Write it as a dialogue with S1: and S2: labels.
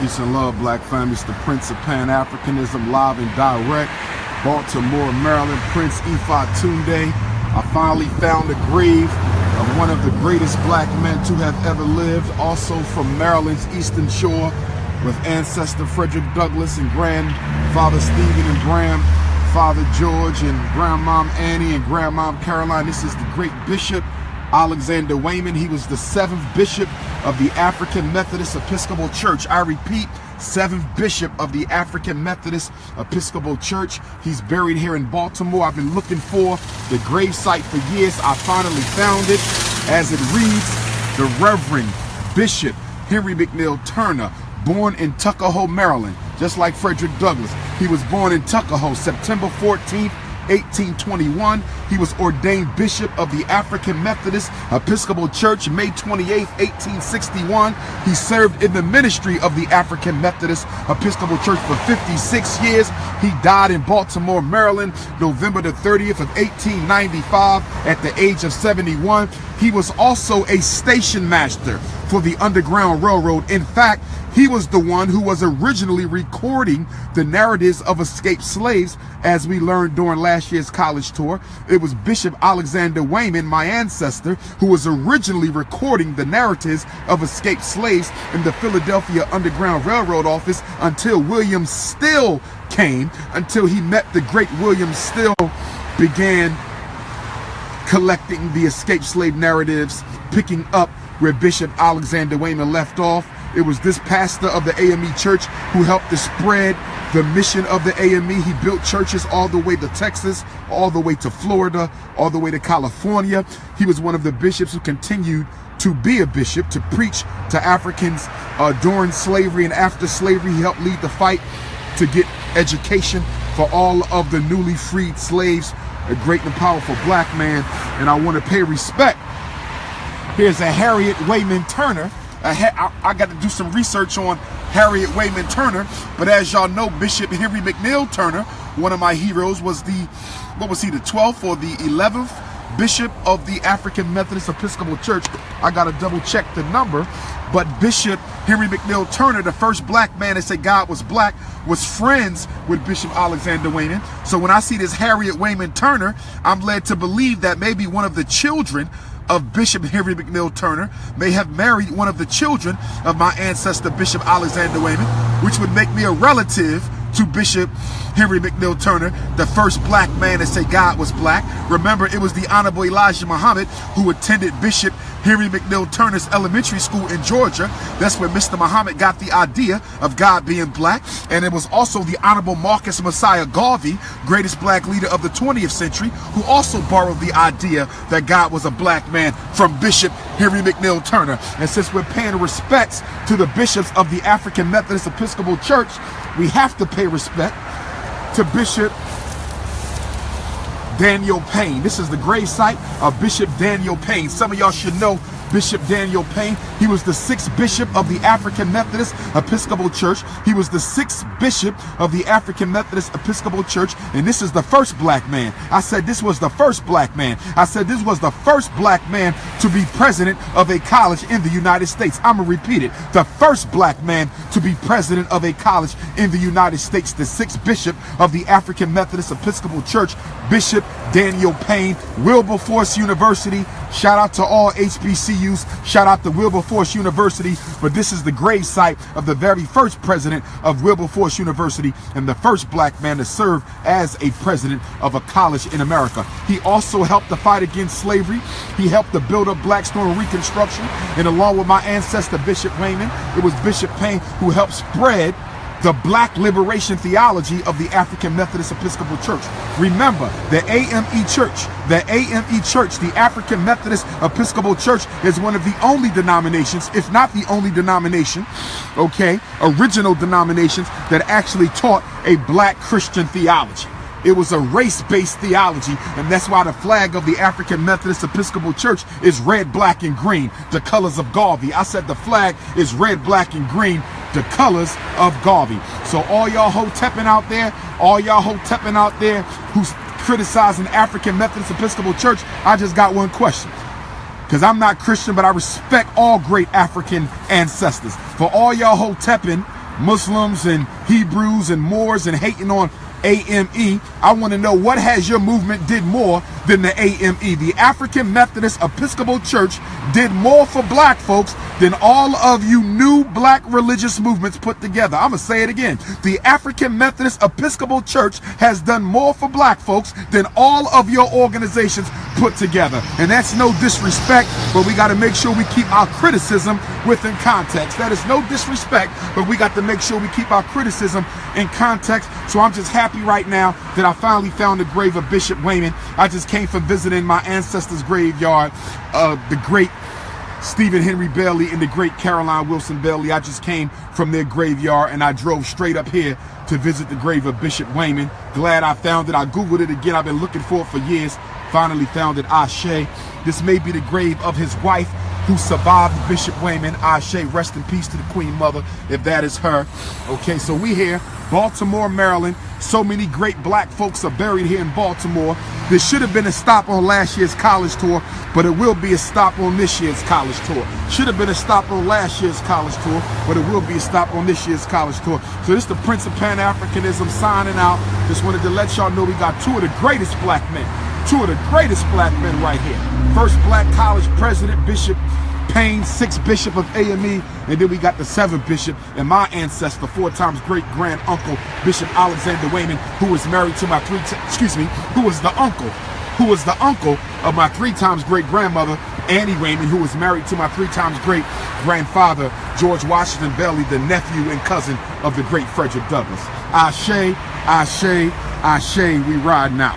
S1: Peace and love, black family. It's the Prince of Pan-Africanism, live and direct. Baltimore, Maryland, Prince Ifa Tunde. I finally found the grave of one of the greatest black men to have ever lived, also from Maryland's Eastern Shore, with ancestor Frederick Douglass and grandfather Stephen and grandfather George and grandmom Annie and grandmom Caroline. This is the great Bishop Alexander Wayman. He was the 7th bishop of the African Methodist Episcopal Church. I repeat, 7th bishop of the African Methodist Episcopal Church. He's buried here in Baltimore. I've been looking for the gravesite for years. I finally found it. As it reads, the Reverend Bishop Henry McNeil Turner, born in Tuckahoe, Maryland, just like Frederick Douglass. He was born in Tuckahoe, September 14th, 1821. He was ordained bishop of the African Methodist Episcopal Church May 28, 1861. He served in the ministry of the African Methodist Episcopal Church for 56 years. He died in Baltimore, Maryland, November the 30th of 1895 at the age of 71. He was also a station master for the Underground Railroad. In fact, he was the one who was originally recording the narratives of escaped slaves, as we learned during last year's college tour. It was Bishop Alexander Wayman, my ancestor, who was originally recording the narratives of escaped slaves in the Philadelphia Underground Railroad office until William Still came, until he met the great William Still, began collecting the escaped slave narratives, picking up where Bishop Alexander Wayman left off. It was this pastor of the AME Church who helped to spread the mission of the AME. He built churches all the way to Texas, all the way to Florida, all the way to California. He was one of the bishops who continued to be a bishop, to preach to Africans during slavery and after slavery. He helped lead the fight to get education for all of the newly freed slaves. A great and powerful black man, and I want to pay respect. Here's a Harriet Wayman Turner. I got to do some research on Harriet Wayman Turner, but as y'all know, Bishop Henry McNeil Turner, one of my heroes, was the, what was he, the 12th or the 11th bishop of the African Methodist Episcopal Church. I got to double check the number, but Bishop Henry McNeil Turner, the first black man that said God was black, was friends with Bishop Alexander Wayman. So when I see this Harriet Wayman Turner, I'm led to believe that maybe one of the children of Bishop Henry McNeil Turner may have married one of the children of my ancestor Bishop Alexander Wayman, which would make me a relative to Bishop Henry McNeil Turner, the first black man to say God was black. Remember, it was the Honorable Elijah Muhammad who attended Bishop Henry McNeil Turner's elementary school in Georgia. That's where Mr. Muhammad got the idea of God being black. And it was also the Honorable Marcus Messiah Garvey, greatest black leader of the 20th century, who also borrowed the idea that God was a black man from Bishop Henry McNeil Turner. And since we're paying respects to the bishops of the African Methodist Episcopal Church, we have to pay respect to Bishop Daniel Payne. This is the gravesite of Bishop Daniel Payne. Some of y'all should know Bishop Daniel Payne. He was the 6th bishop of the African Methodist Episcopal Church. He was the 6th bishop of the African Methodist Episcopal Church, and this is the first black man. I said this was the first black man. I said this was the first black man to be president of a college in the United States. I'm gonna repeat it. The first black man to be president of a college in the United States. The 6th bishop of the African Methodist Episcopal Church, Bishop Daniel Payne. Wilberforce University. Shout out to all HBCUs. Shout out to Wilberforce University. But this is the gravesite of the very first president of Wilberforce University and the first black man to serve as a president of a college in America. He also helped to fight against slavery. He helped to build up Blackstone Reconstruction. And along with my ancestor, Bishop Wayman, it was Bishop Payne who helped spread the black liberation theology of the African Methodist Episcopal Church. Remember, the AME Church, the African Methodist Episcopal Church, is one of the only denominations, if not the only denomination, okay, original denominations that actually taught a black Christian theology. It was a race-based theology, and that's why the flag of the African Methodist Episcopal Church is red, black, and green, the colors of Garvey. I said the flag is red, black, and green, the colors of Garvey. So all y'all hotepping out there, who's criticizing African Methodist Episcopal Church, I just got one question. Because I'm not Christian, but I respect all great African ancestors. For all y'all hotepping Muslims and Hebrews and Moors and hating on AME. I want to know, what has your movement did more than the AME? The African Methodist Episcopal Church did more for black folks than all of you new black religious movements put together. I'm going to say it again. The African Methodist Episcopal Church has done more for black folks than all of your organizations put together. And that's no disrespect, but we got to make sure we keep our criticism within context. That is no disrespect, but we got to make sure we keep our criticism in context. So I'm just happy right now that I finally found the grave of Bishop Wayman. I just came from visiting my ancestors' graveyard, the great Stephen Henry Bailey and the great Caroline Wilson Bailey. I just came from their graveyard and I drove straight up here to visit the grave of Bishop Wayman. Glad I found it. I Googled it again. I've been looking for it for years. Finally found it. Ashe. This may be the grave of his wife who survived Bishop Wayman. Ashe, rest in peace to the Queen Mother, if that is her. Okay, so we here, Baltimore, Maryland. So many great black folks are buried here in Baltimore. There should have been a stop on last year's college tour, but it will be a stop on this year's college tour. Should have been a stop on last year's college tour, but it will be a stop on this year's college tour. So this is the Prince of Pan-Africanism signing out. Just wanted to let y'all know we got two of the greatest black men. Two of the greatest black men right here. First black college president, Bishop Payne, 6th Bishop of AME, and then we got the 7th Bishop and my ancestor, 4 times great grand uncle, Bishop Alexander Wayman, who was married to my who was the uncle of my 3 times great grandmother, Annie Wayman, who was married to my 3 times great grandfather, George Washington Bailey, the nephew and cousin of the great Frederick Douglass. Ashe, Ashe, Ashe, we ride now.